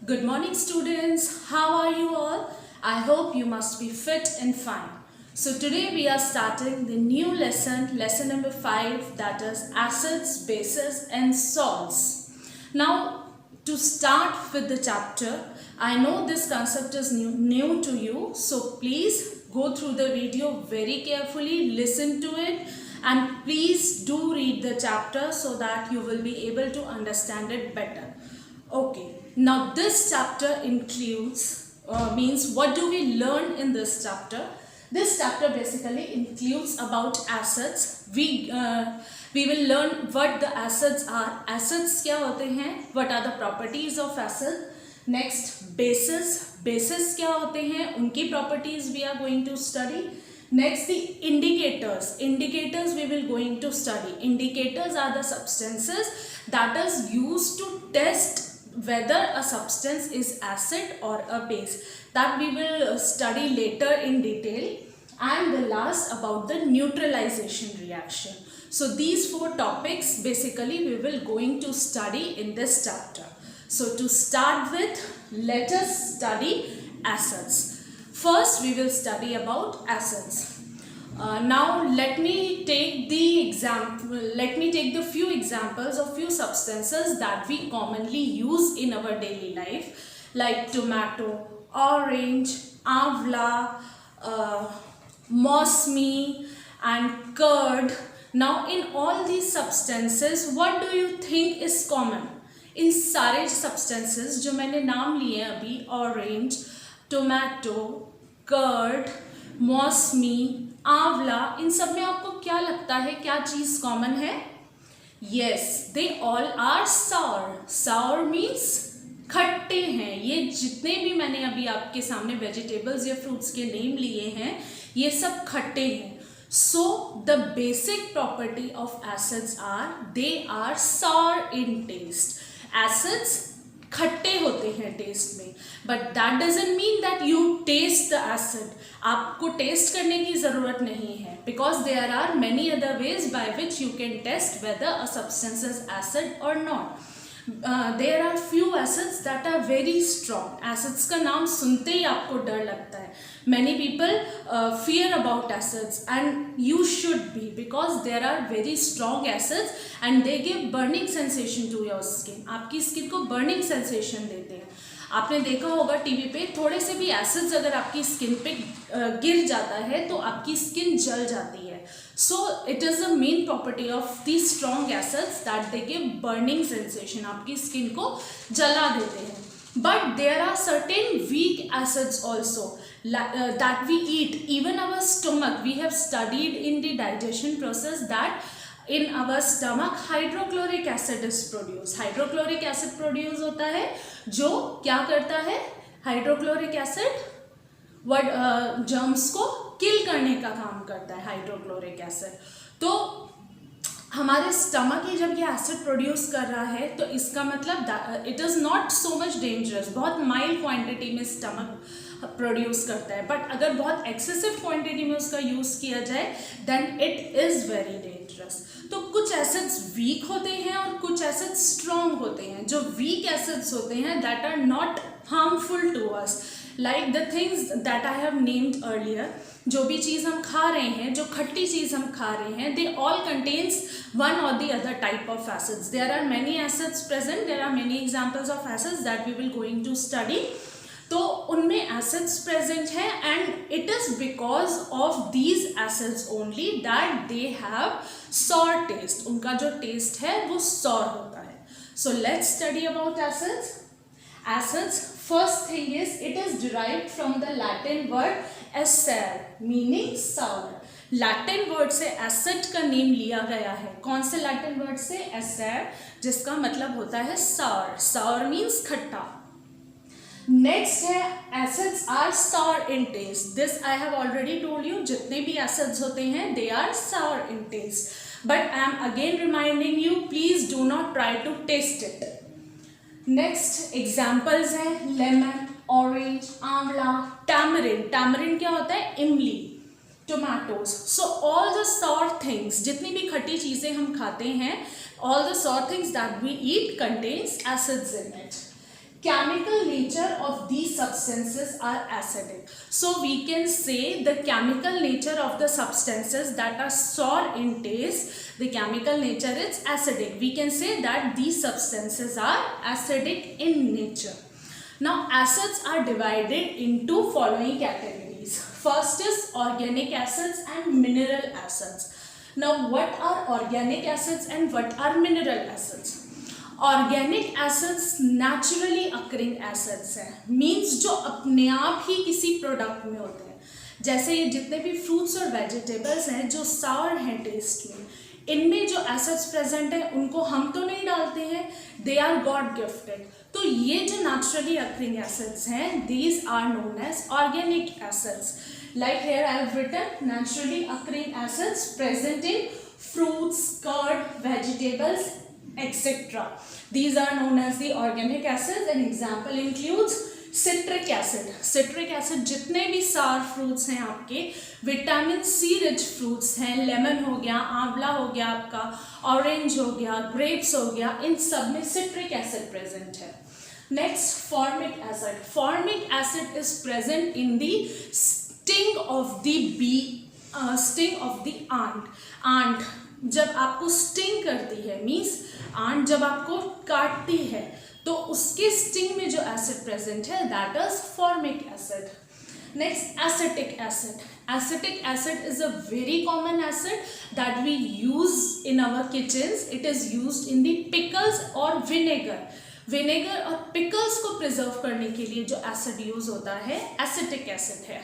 Good morning, students. How are you all? I hope you must be fit and fine. So today we are starting the new lesson number 5, that is acids, bases and salts. Now to start with the chapter, I know this concept is new to you, so please go through the video very carefully, listen to it, and please do read the chapter so that you will be able to understand it better. Okay, now this chapter includes, means what do we learn in this chapter? This chapter basically includes about acids. We will learn what the acids are. Acids क्या होते हैं? What are the properties of acid? Next, bases. Bases क्या होते हैं? उनकी properties we are going to study. Next, the indicators. Indicators we will going to study. Indicators are the substances that is used to test whether a substance is acid or a base. That we will study later in detail. And the last about the neutralization reaction. So these 4 topics basically we will going to study in this chapter. So to start with, let us study acids. First we will study about acids. Now let me take the few examples of few substances that we commonly use in our daily life, like tomato, orange, amla, mosmi and curd. Now in all these substances, what do you think is common? इन सारे substances जो मैंने नाम लिए अभी, orange, tomato, curd, मौसमी, आंवला, इन सब में आपको क्या लगता है, क्या चीज कॉमन है? Yes, they all are sour. Sour means खट्टे हैं. ये जितने भी मैंने अभी आपके सामने वेजिटेबल्स या फ्रूट्स के नेम लिए हैं, ये सब खट्टे हैं. So the basic property of acids are they are sour in taste. Acids खट्टे होते हैं टेस्ट में, but that doesn't mean that you test the acid. आपको टेस्ट करने की ज़रूरत नहीं है, because there are many other ways by which you can test whether a substance is acid or not. There are few acids that are very strong. Acids का नाम सुनते ही आपको डर लगता है. Many people fear about acids, and you should be, because there are very strong acids and they give burning sensation to your skin. आपकी skin को burning sensation देते हैं. आपने देखा होगा टीवी पे, थोड़े से भी एसिड्स अगर आपकी स्किन पे गिर जाता है तो आपकी स्किन जल जाती है. So it is the main property of the strong acids that they give burning sensation, आपकी स्किन को जला देते हैं. But there are certain weak acids also that we eat. Even our stomach, we have studied in the digestion process that in our stomach hydrochloric acid is produced. Hydrochloric acid produce होता है जो क्या करता है? Hydrochloric acid germs को किल करने का काम करता है. हाइड्रोक्लोरिक एसिड तो हमारे स्टमक ही जब ये एसिड प्रोड्यूस कर रहा है तो इसका मतलब it is not so much dangerous. बहुत माइल्ड क्वांटिटी में स्टमक प्रोड्यूस करता है, बट अगर बहुत एक्सेसिव क्वांटिटी में उसका यूज़ किया जाए then it is very dangerous. तो कुछ एसिड्स वीक होते हैं और कुछ एसिड्स स्ट्रॉन्ग होते हैं. जो वीक एसिड्स होते हैं that are not harmful to us, like the things that I have named earlier. जो भी चीज़ हम खा रहे हैं, जो खट्टी चीज़ हम खा रहे हैं, दे ऑल कंटेन्स वन और the other type of acids. There are many acids present, there are many examples of acids that we will going to study. तो उनमें एसिड्स प्रेजेंट हैं and it is because of these acids only that they have sour taste. उनका जो taste है वो sour होता है. So let's study about acids. Acids, first thing is it is derived from the Latin word acer meaning sour. Latin word से acid का name लिया गया है. कौन से Latin word से? acer, जिसका मतलब होता है sour. Sour means खट्टा. Next है acids are sour in taste. This I have already told you. जितने भी acids होते हैं they are sour in taste. But I am again reminding you, please do not try to taste it. Next examples हैं lemon, orange, amla, tamarind. Tamarind क्या होता है? इमली, tomatoes. So all the sour things, जितनी भी खट्टी चीज़ें हम खाते हैं, all the sour things that we eat contains acids in it. chemical nature of these substances are acidic. So we can say the chemical nature of the substances that are sour in taste, the chemical nature is acidic. We can say that these substances are acidic in nature. Now acids are divided into following categories. First is organic acids and mineral acids. Now what are organic acids and what are mineral acids? Organic acids naturally occurring acids हैं, means जो अपने आप ही किसी product में होते हैं. जैसे ये जितने भी फ्रूट्स और वेजिटेबल्स हैं जो सावर हैं टेस्ट में, इनमें जो एसिड्स प्रेजेंट हैं उनको हम तो नहीं डालते हैं, दे आर गॉड गिफ्टेड. तो ये जो नेचुरली अकरिंग एसिड्स हैं, these are known as organic acids. Like here I have written naturally occurring acids present in fruits, curd, vegetables, etc. These are known as the organic acids. An example includes citric acid. Citric acid जितने भी sour fruits हैं आपके, vitamin C rich fruits हैं, lemon हो गया, आंवला हो गया आपका, ऑरेंज हो गया, ग्रेप्स हो गया, इन सब में सिट्रिक एसिड प्रेजेंट है. Next formic acid. Formic acid is present in the sting of the bee, sting of the ant. जब आपको स्टिंग करती है, मीन्स आंट जब आपको काटती है, तो उसके स्टिंग में जो एसिड प्रेजेंट है, that is formic acid. Next acetic acid. Acetic acid is a very common acid that we use in our kitchens. It is used in the pickles और विनेगर. विनेगर और pickles को preserve करने के लिए जो acid use होता है, acetic acid है.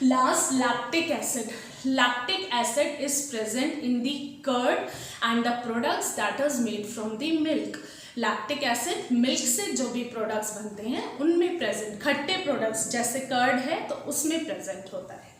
Last, lactic acid. Lactic acid is present in the curd and the products that is made from the milk. Lactic acid milk से जो भी products बनते हैं उनमें present, खट्टे products जैसे curd है तो उसमें present होता है.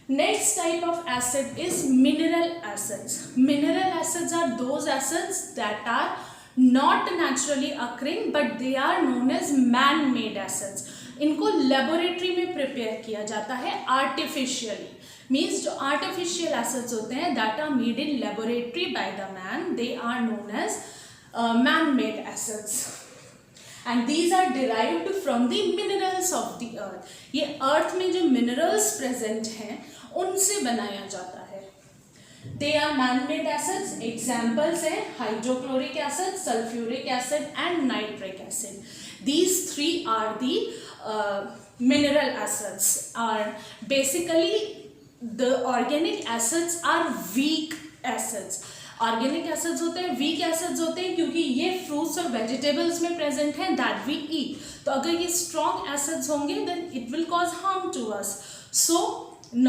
Next type of acid is mineral acids. Mineral acids are those acids that are not naturally occurring but they are known as man-made acids. इनको लेबोरेटरी में प्रिपेयर किया जाता है आर्टिफिशियली. मीन्स जो आर्टिफिशियल एसिड्स होते हैं that are made in laboratory by the man, they are known as man made acids. And these are derived from the minerals of the earth. ये earth में जो minerals present हैं उनसे बनाया जाता है. They are man made acids. Examples हैं hydrochloric acid, sulphuric acid and nitric acid. These three are the mineral acids. Are basically the organic acids are weak acids. Organic acids होते हैं, weak acids होते हैं क्योंकि ये fruits और vegetables में present हैं that we eat. तो अगर ये strong acids होंगे then it will cause harm to us. So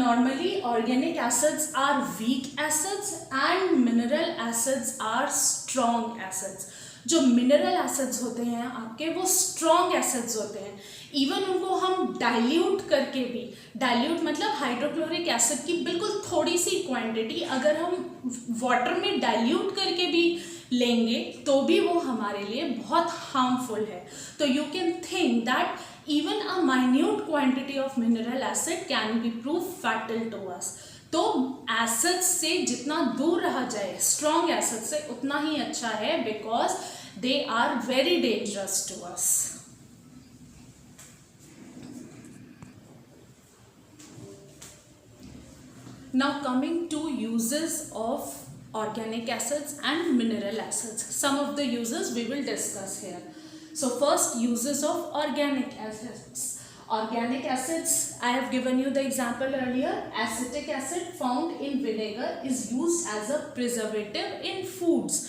normally organic acids are weak acids and mineral acids are strong acids. जो मिनरल एसिड्स होते हैं आपके, वो स्ट्रॉन्ग एसिड्स होते हैं. इवन उनको हम डाइल्यूट करके भी, डाइल्यूट मतलब हाइड्रोक्लोरिक एसिड की बिल्कुल थोड़ी सी क्वांटिटी अगर हम वाटर में डाइल्यूट करके भी लेंगे तो भी वो हमारे लिए बहुत हार्मफुल है. तो you can think that even a minute quantity of mineral acid can be prove fatal to us. तो एसिड्स से जितना दूर रहा जाए स्ट्रॉन्ग एसिड से उतना ही अच्छा है, because they are very dangerous to us. Now coming to uses of organic acids and mineral acids. Some of the uses we will discuss here. So first, uses of organic acids. Organic acids, I have given you the example earlier. Acetic acid found in vinegar is used as a preservative in foods.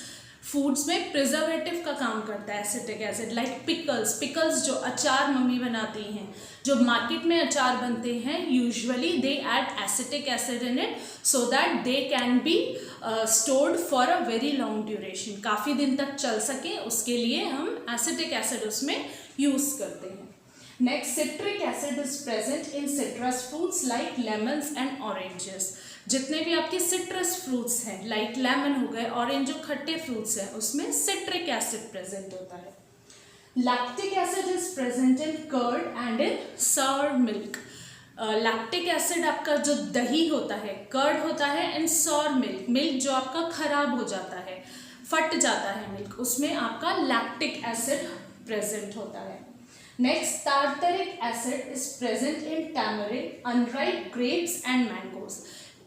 Foods में preservative का काम करता है acetic acid. Like pickles. Pickles जो अचार mummy बनाती हैं, जो मार्केट में अचार बनते हैं, usually they add acetic acid in it so that they can be stored for a very long duration. काफ़ी दिन तक चल सके उसके लिए हम एसिटिक एसिड उसमें यूज़ करते हैं. Next, citric acid is present in citrus fruits like lemons and oranges. जितने भी आपके सिट्रस फ्रूट्स हैं लाइक लेमन हो गए, ऑरेंज जो खट्टे फ्रूट्स हैं उसमें सिट्रिक एसिड प्रेजेंट होता है. Lactic acid is present in curd and in sour milk. Lactic acid आपका जो दही होता है, कर्ड होता है, एंड सावर मिल्क, मिल्क जो आपका खराब हो जाता है, फट जाता है मिल्क, उसमें आपका लैक्टिक एसिड प्रेजेंट होता है। Next, tartaric acid is present in tamarind, unripe grapes and mangoes.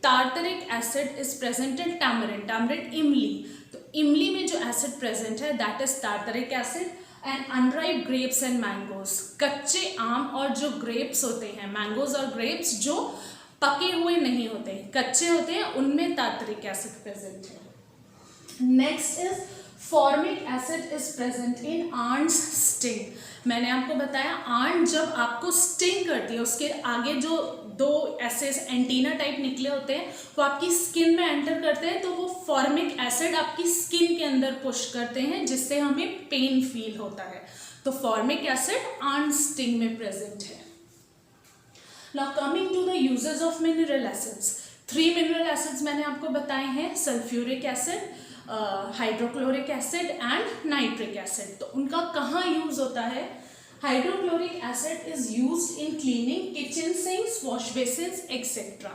Tartaric acid is present in tamarind, tamarind इमली, तो इमली में जो एसिड प्रेजेंट है that is tartaric acid. And unripe grapes and mangoes, कच्चे आम और जो ग्रेप्स होते हैं, मैंगोज और ग्रेप्स जो पके हुए नहीं होते, कच्चे होते हैं, उनमें टार्टरिक एसिड प्रेजेंट है। Next is formic acid is present in ants sting. मैंने आपको बताया आंट जब आपको स्टिंग करती है, उसके आगे जो दो ऐसे एंटीना टाइप निकले होते हैं वो आपकी स्किन में एंटर करते हैं, तो वो फॉर्मिक एसिड आपकी स्किन के अंदर पुश करते हैं जिससे हमें पेन फील होता है। तो फॉर्मिक एसिड आंट स्टिंग में प्रेजेंट है। Now coming to the uses of mineral acids, 3 mineral acids मैंने आपको बताए हैं, sulphuric acid, hydrochloric acid and nitric acid. तो उनका कहाँ यूज होता है? Hydrochloric acid is used in cleaning kitchen sinks, wash basins etcetera.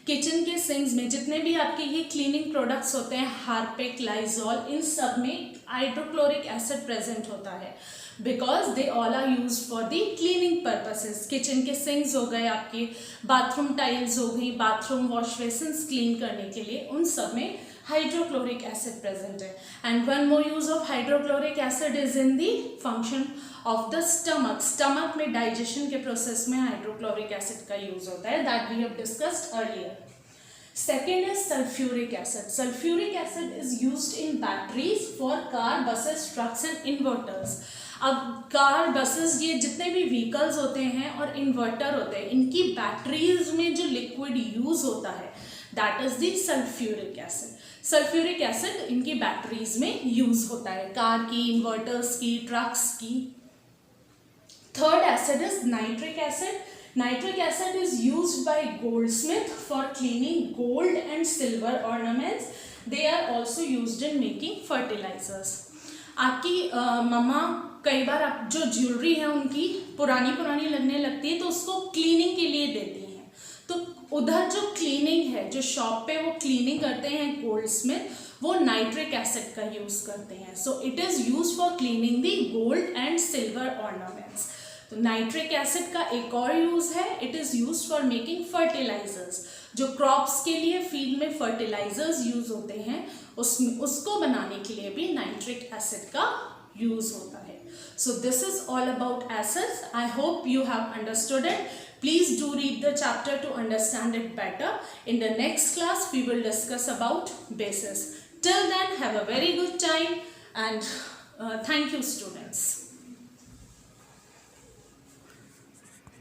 Kitchen के सिंक्स में जितने भी आपके ये क्लीनिंग प्रोडक्ट्स होते हैं, हार्पिक, लाइजॉल, इन सब में हाइड्रोक्लोरिक एसिड प्रेजेंट होता है because they all are use for the cleaning purposes. Kitchen के सिंक्स हो गए, आपके बाथरूम टाइल्स हो गई, बाथरूम वॉश बेसिन्स क्लीन करने के लिए, उन सब में हाइड्रोक्लोरिक एसिड प्रेजेंट है। And one more use of hydrochloric acid is in the function of the stomach. Stomach में डाइजेशन के प्रोसेस में हाइड्रोक्लोरिक एसिड का यूज होता है, that we have discussed earlier. Second is sulfuric acid. Sulfuric acid is used in batteries for car, buses, trucks and inverters. अब car, buses, ये जितने भी व्हीकल्स होते हैं और इन्वर्टर होते हैं, इनकी बैटरीज में जो लिक्विड यूज होता है that is the sulphuric acid. Sulphuric acid इनकी बैटरीज में यूज होता है, कार की, इन्वर्टर्स की, ट्रक्स की। Third acid is nitric acid. Nitric acid is used by goldsmith for cleaning gold and silver ornaments. They are also used in making fertilizers. आपकी मम्मा कई बार आप जो ज्वेलरी है उनकी पुरानी पुरानी लगने लगती है तो उसको क्लीनिंग के लिए देती हैं, तो उधर जो क्लीनिंग है, जो शॉप पे वो क्लीनिंग करते हैं गोल्डस्मिथ, वो नाइट्रिक एसिड का यूज करते हैं. So it is use for cleaning the gold and silver ornaments. तो नाइट्रिक एसिड का एक और यूज है, it is use for making fertilisers. जो क्रॉप्स के लिए फील्ड में फर्टिलाइजर्स यूज होते हैं उसमें उसको बनाने के लिए भी नाइट्रिक एसिड का यूज होता है. So this is all about acids. I hope you have understood it. Please do read the chapter to understand it better. In the next class we will discuss about bases. Till then, have a very good time and thank you students.